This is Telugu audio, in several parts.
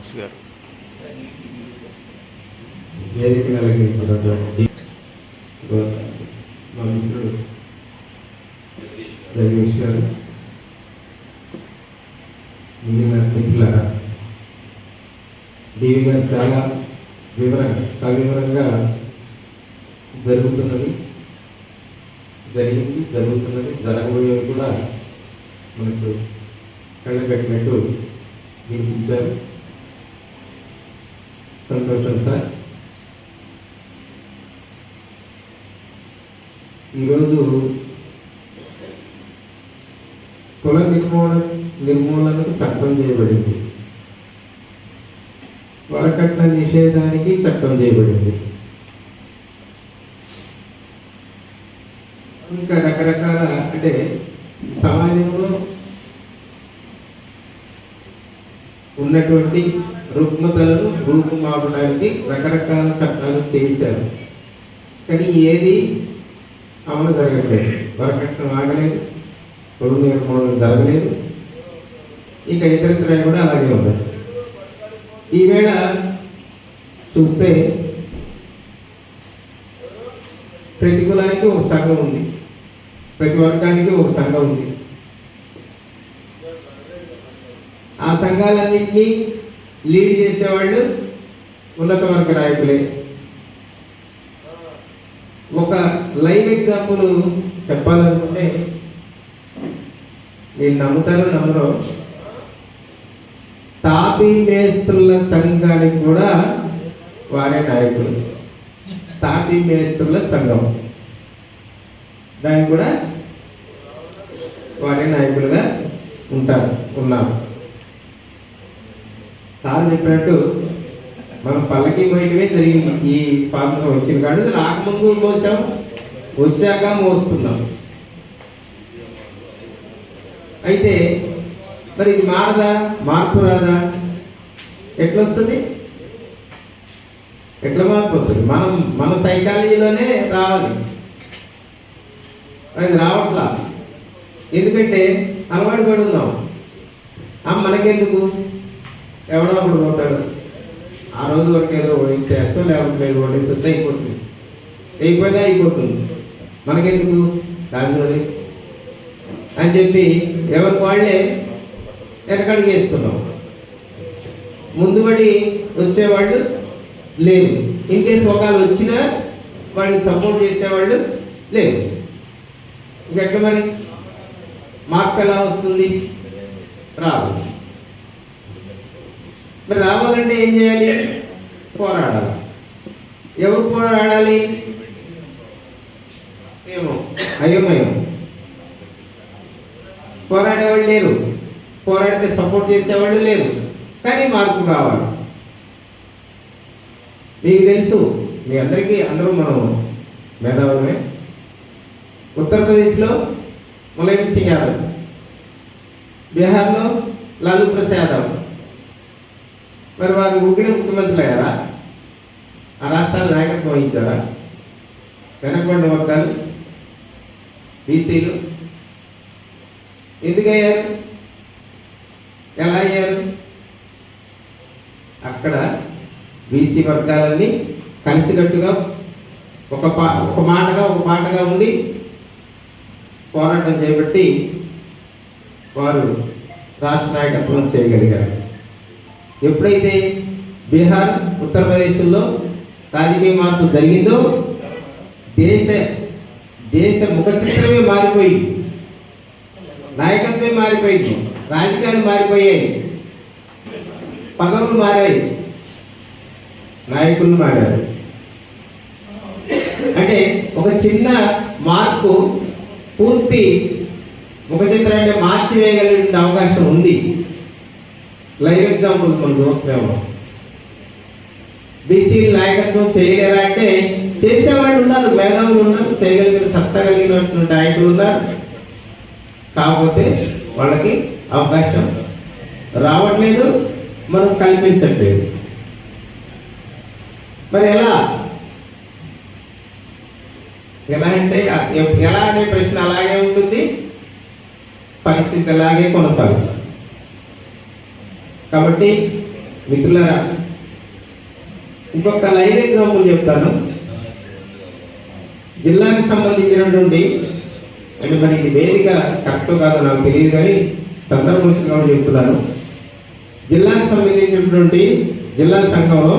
శ్రీనివాస్ గారు. మా మిత్రుడు జగదీష్ గారు, మిగిలిన మిత్రులారా, డివి గారు చాలా సవివరంగా జరుగుతున్నది, జరుగుతున్నది, జరగబోయేవి కూడా మనకు కళ్ళకట్టినట్టు వినిపించారు. సంతోషం సార్. ఈరోజు కుల నిర్మూలనకు చట్టం చేయబడింది, వరకట్న నిషేధానికి చట్టం చేయబడింది, ఇంకా రకరకాల అంటే సమాజంలో ఉన్నటువంటి రుగ్మతలను రూపుమాపడానికి రకరకాల చట్టాలు చేశారు. కానీ ఏది అమలు జరగట్లేదు. వరకట్నం ఆగలేదు, కుల నిర్మూలన జరగలేదు, ఇక ఇతరితర కూడా అలాగే ఉన్నాయి. ఈవేళ చూస్తే ప్రతి కులానికి ఒక సంఘం ఉంది, ప్రతి వర్గానికి ఒక సంఘం ఉంది. ఆ సంఘాలన్నింటినీ లీడ్ చేసేవాళ్ళు ఉన్నత వర్గ నాయకులే. ఒక లైవ్ ఎగ్జాంపుల్ చెప్పాలనుకుంటే, నేను నమ్మరో, తాపీ మేస్త్రుల సంఘానికి కూడా వారే నాయకులు. తాపీ మేస్త్రుల సంఘం, దానికి కూడా వారే నాయకులుగా ఉన్నారు. సార్ చెప్పినట్టు మనం పల్లకి బయటమే జరిగింది. ఈ స్వాతంత్రం వచ్చిన కాదు, రాకముందు మోసాం, వచ్చాక మోస్తున్నాం. అయితే మరి ఇది మార్పు రాదా? ఎట్లొస్తుంది? ఎట్లా మార్పు వస్తుంది? మన సైకాలజీలోనే రావాలి. అది రావట్లా. ఎందుకంటే అలవాటు పడి ఉన్నాం. మనకెందుకు, ఎవడో అప్పుడు పోతాడు, ఆ రోజు వరకు ఏదో ఓడిస్తేస్తాం, లేకపోతే ఓడిస్తే అయిపోతుంది, మనకెందుకు దానిలో అని చెప్పి ఎవరికి వాళ్ళే వెనకడికి వేస్తున్నాం. ముందుబడి వచ్చేవాళ్ళు లేరు. ఇన్కేస్ ఒకళ్ళు వచ్చినా వాడిని సపోర్ట్ చేసేవాళ్ళు లేరు. ఇంకెట్లా మరి మార్పు ఎలా వస్తుంది? రాదు. మరి రావాలంటే ఏం చేయాలి? పోరాడాలి. ఎవరు పోరాడాలి? ఏమో అయోమయం. పోరాడేవాళ్ళు లేరు, పోరాడితే సపోర్ట్ చేసేవాళ్ళు లేరు. కానీ మార్పు కావాలి. మీకు తెలుసు, మీ అందరూ మనం మేధావులమే. ఉత్తరప్రదేశ్లో ములాయం సింగ్ యాదవ్, బీహార్లో లాలూ ప్రసాద్ యాదవ్. మరి వారు ఊగిన ముఖ్యమంత్రులు అయ్యారా? ఆ రాష్ట్రాలు నాయకత్వం వహించారా? వెనకబడిన వర్గాలు, బీసీలు ఎందుకయ్యారు? ఎలా అయ్యారు? అక్కడ బీసీ వర్గాలన్నీ కలిసికట్టుగా ఒక మాటగా ఉండి పోరాటం చేపట్టి వారు రాష్ట్ర నాయకత్వం చేయగలిగారు. ఎప్పుడైతే బీహార్, ఉత్తరప్రదేశ్లో రాజకీయ మార్పు జరిగిందో దేశ ముఖ చిత్రమే మారిపోయింది, నాయకత్వమే మారిపోయింది, రాజకీయాలు మారిపోయాయి, పదవులు మారాయి, నాయకులు మారారు. అంటే ఒక చిన్న మార్పు పూర్తి ముఖ చిత్రాన్ని మార్చివేయగలిగిన అవకాశం ఉంది. లైవ్ ఎగ్జాంపుల్ మనం చూస్తున్నాము. బీసీ నాయకత్వం చేయలేరా అంటే చేసేవాళ్ళు ఉన్నారు, మేధావులు ఉన్నారు, చేయగలిగిన సత్తా కలిగినటువంటి నాయకులు ఉన్నారు. కాకపోతే వాళ్ళకి అవకాశం రావట్లేదు, మనం కల్పించట్లేదు. మరి ఎలా అంటే ఎలా అనే ప్రశ్న అలాగే ఉంటుంది, పరిస్థితి అలాగే కొనసాగుతుంది. కాబట్టి మిత్రులారా, ఇంకొక లైవ్ ఎగ్జాంపుల్ చెప్తాను. జిల్లాకు సంబంధించినటువంటి అంటే మరి ఇది వేదిక కరెక్ట్ కాదు నాకు తెలియదు, కానీ సందర్భం వచ్చిన చెప్తున్నాను. జిల్లాకు సంబంధించినటువంటి జిల్లా సంఘంలో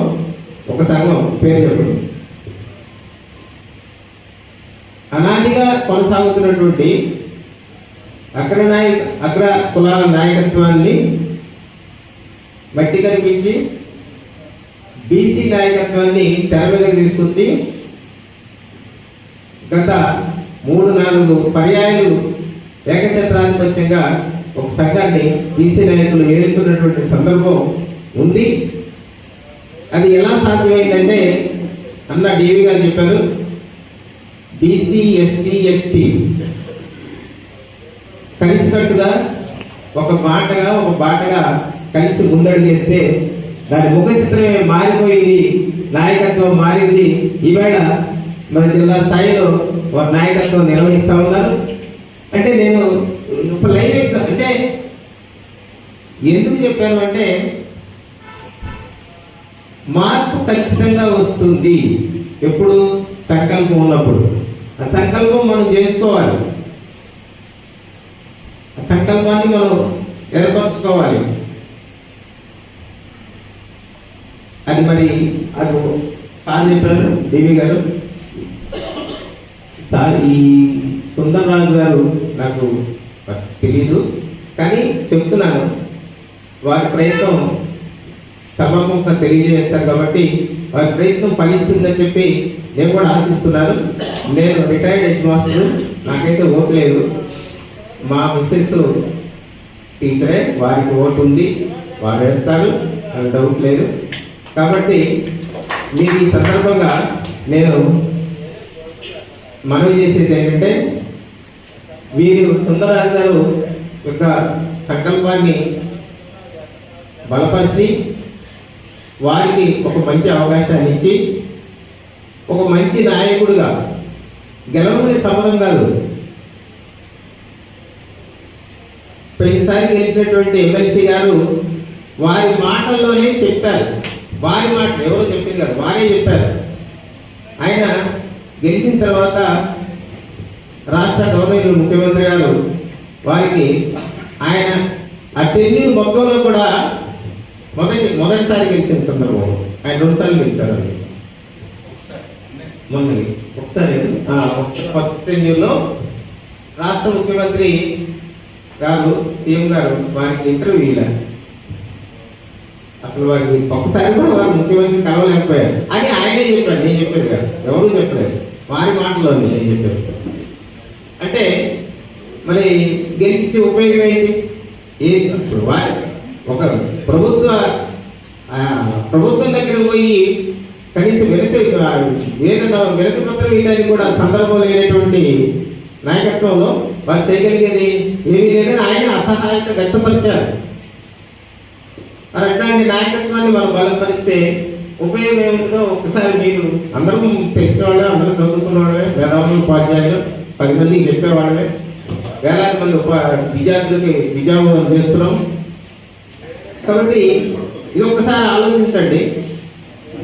ఒక సంఘం పేరు చెప్పండి. అనాదిగా కొనసాగుతున్నటువంటి అగ్ర కులాల నాయకత్వాన్ని మట్టి కనిపించి బీసీ నాయకత్వాన్ని తెర మీదకి తీసుకొచ్చి గత 3-4 పర్యాయాలు ఏకఛత్రాధిపత్యంగా ఒక సంఘాన్ని బీసీ నాయకులు ఏలుతున్నటువంటి సందర్భం ఉంది. అది ఎలా సాధ్యమైందంటే అన్న డివి గారు చెప్పారు, బీసీ ఎస్సీ ఎస్టీ కలిసికట్టుగా ఒక బాటగా కలిసి ముందడుగేస్తే దాని ముఖ చిత్రమే మారిపోయింది, నాయకత్వం మారింది. ఈవేళ మన జిల్లా స్థాయిలో వారి నాయకత్వం నిర్వహిస్తూ ఉన్నారు. అంటే నేను లైవ్ ఎగ్జామ్ అంటే ఎందుకు చెప్పాను అంటే మార్పు ఖచ్చితంగా వస్తుంది ఎప్పుడు సంకల్పం ఉన్నప్పుడు. ఆ సంకల్పం మనం చేసుకోవాలి, ఆ సంకల్పాన్ని మనం ఏర్పరచుకోవాలి. అది మరి అది సార్ చెప్పారు డివి గారు. సార్ ఈ సుందరరాజు గారు నాకు తెలీదు, కానీ చెప్తున్నాను వారి ప్రయత్నం సభాముఖంగా తెలియజేస్తారు కాబట్టి వారి ప్రయత్నం ఫలిస్తుందని చెప్పి నేను కూడా ఆశిస్తున్నాను. నేను రిటైర్డ్ హెడ్ మాస్టర్, నాకైతే ఓటు లేదు. మా మిస్సెస్ టీచరే, వారికి ఓటు ఉంది, వారు వేస్తారు, నాకు డౌట్ లేదు. కాబట్టి మీకు ఈ సందర్భంగా నేను మనవి చేసేది ఏంటంటే వీరు సుందరరాజు గారు యొక్క సంకల్పాన్ని బలపరిచి వారికి ఒక మంచి అవకాశాన్ని ఇచ్చి ఒక మంచి నాయకుడిగా గెలవని సమరం కాదు. ప్రతిసారి గెలిచినటువంటి ఎమ్మెల్సీ గారు వారి మాటల్లోనే చెప్పారు. వారి మాటలు ఎవరో చెప్పింది కాదు, వారే చెప్పారు. ఆయన గెలిచిన తర్వాత రాష్ట్ర గవర్నర్ ముఖ్యమంత్రి గారు వారికి ఆయన ఆ టెన్యూర్ మొత్తంలో కూడా మొదటిసారి గెలిచిన సందర్భం ఆయన 2 సార్లు గెలిచారు. మొన్న ఒకసారి ఫస్ట్ టెన్యూర్లో రాష్ట్ర ముఖ్యమంత్రి గారు సీఎం గారు వారికి ఇంటర్వ్యూ ఇలా అసలు వారికి ఒక్కసారి కూడా వారు ముఖ్యమంత్రి కలవలేకపోయారు అని ఆయనే చెప్పారు. నేను చెప్పాను కదా, ఎవరు చెప్పలేదు, వారి మాటలో నేను చెప్పాను. అంటే మరి గెలిపించే ఉపయోగం ఏంటి? ఇప్పుడు వారి ఒక ప్రభుత్వం దగ్గర పోయి కనీసం వినతి పత్రం వేయడానికి కూడా సందర్భం లేనటువంటి నాయకత్వంలో వారు చేయగలిగేది ఏమీ లేదని ఆయన అసహాయత వ్యక్తపరిచారు. మరి అట్లాంటి నాయకత్వాన్ని మనం బలపరిస్తే ఉపయోగం ఏమిటో ఒకసారి మీరు అందరూ తెలిసిన వాళ్ళే, అందరూ చదువుకున్న వాళ్ళే, వేదాంతులు ఉపాధ్యాయులు 10 మందికి చెప్పేవాళ్ళమే, వేలాది మంది విద్యార్థులకి విద్యాబోధన చేస్తున్నాం. కాబట్టి ఇది ఒక్కసారి ఆలోచించండి.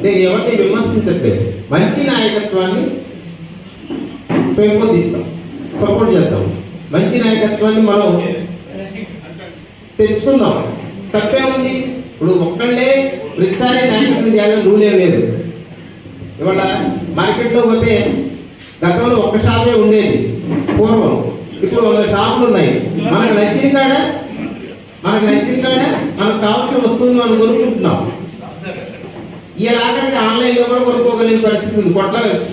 నేను ఎవరిని విమర్శించట్లేదు, మంచి నాయకత్వాన్ని పెంపొందిస్తాం, సపోర్ట్ చేద్దాం. మంచి నాయకత్వాన్ని మనం తెచ్చుకున్నాం, తప్పే ఉంది. ఇప్పుడు ఒక్కళ్ళే ప్రతిసారి నాయకత్వం చేయాలని రూల్ ఏం లేదు. ఇవాళ మార్కెట్లో పోతే గతంలో ఒక్క షాపే ఉండేది పూర్వం, ఇప్పుడు 100 షాపులు ఉన్నాయి. మనకు నచ్చిన కాడ మనకు కావాల్సిన వస్తువులు మనం కొనుక్కుంటున్నాం. ఈ ఆఖరికి ఆన్లైన్లో కూడా కొనుక్కోగలిగిన పరిస్థితి ఉంది.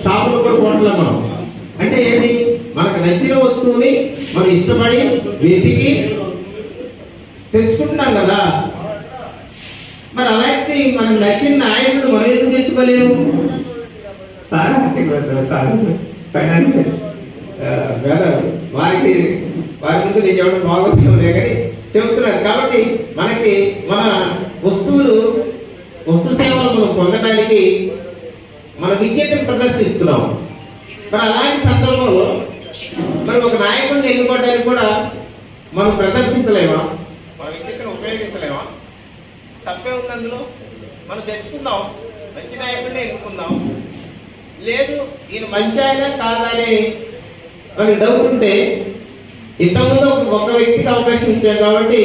షాపులో కూడా కొట్టలేం మనం. అంటే ఏంటి? మనకు నచ్చిన వస్తువుని మనం ఇష్టపడి వెతికి తెచ్చుకుంటున్నాం కదా. మరి అలాంటి మనకు నచ్చిన నాయకుడు మనం ఎందుకు తెచ్చుకోలేము? సార్ ఫైనాన్షియల్ వారి ముందు నేను చెప్పడం బాగోతుందే కానీ చెబుతున్నారు. కాబట్టి మనకి మన వస్తు సేవలు మనం పొందడానికి మన విద్యను ప్రదర్శిస్తున్నాం. మరి అలాంటి సందర్భంలో మరి ఒక నాయకుడిని ఎన్నుకోవడానికి కూడా మనం ప్రదర్శించలేమా? మన విద్యను ఉపయోగించలేమా? తప్పే ఉంది అందులో. మనం తెచ్చుకుందాం, మంచి నాయకుడిని ఎన్నుకుందాం. లేదు ఈయన మంచి ఆయన కాదని మనకి డౌట్ ఉంటే, ఇంతకుముందు ఒక వ్యక్తికి అవకాశం ఇచ్చాం కాబట్టి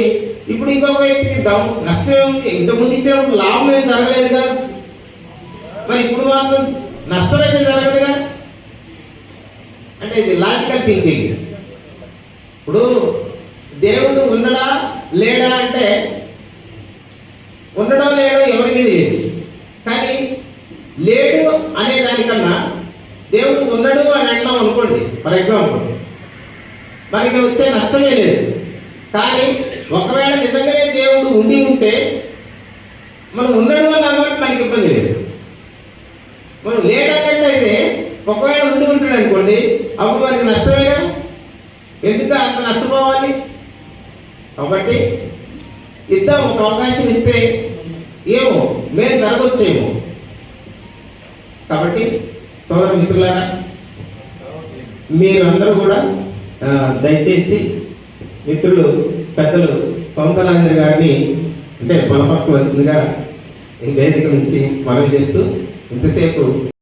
ఇప్పుడు ఇంకొక వ్యక్తికి ఇద్దాం, నష్టమే ఉంది. ఇంతకుముందు ఇచ్చినప్పుడు లాభం ఏం జరగలేదుగా, మరి ఇప్పుడు మాత్రం నష్టం అయితే జరగదుగా. అంటే ఇది లాజికల్ థింకింగ్. ఇప్పుడు దేవుడు ఉన్నాడా లేడా అంటే, ఉండడో లేడో ఎవరికి తెలియదు. కానీ లేడు అనే దానికన్నా దేవుడు ఉన్నాడు అని అంటాం అనుకోండి, ఫర్ ఎగ్జాంపుల్, మనకి వచ్చే నష్టమే లేదు. కానీ ఒకవేళ నిజంగానే దేవుడు ఉండి ఉంటే, మనం ఉన్నాడు అని అన్నమాట మనకి ఇబ్బంది లేదు. మనం లేడన్నట్టయితే ఒకవేళ ఉండి ఉంటాడు అనుకోండి, అప్పుడు మనకి నష్టమేగా. ఎందుకు అంత నష్టపోవాలి? కాబట్టి ఇద్దాం, ఒక అవకాశం ఇస్తే ఏమో మేము జరగొచ్చేమో. కాబట్టి సోదర మిత్రులారా, మీరు అందరూ కూడా దయచేసి మిత్రులు పెద్దలు సౌందరరాజేంద్ర గారిని అంటే బలపరచవలసిందిగా ఈ వేదిక నుంచి మనవి చేస్తూ ఇంతసేపు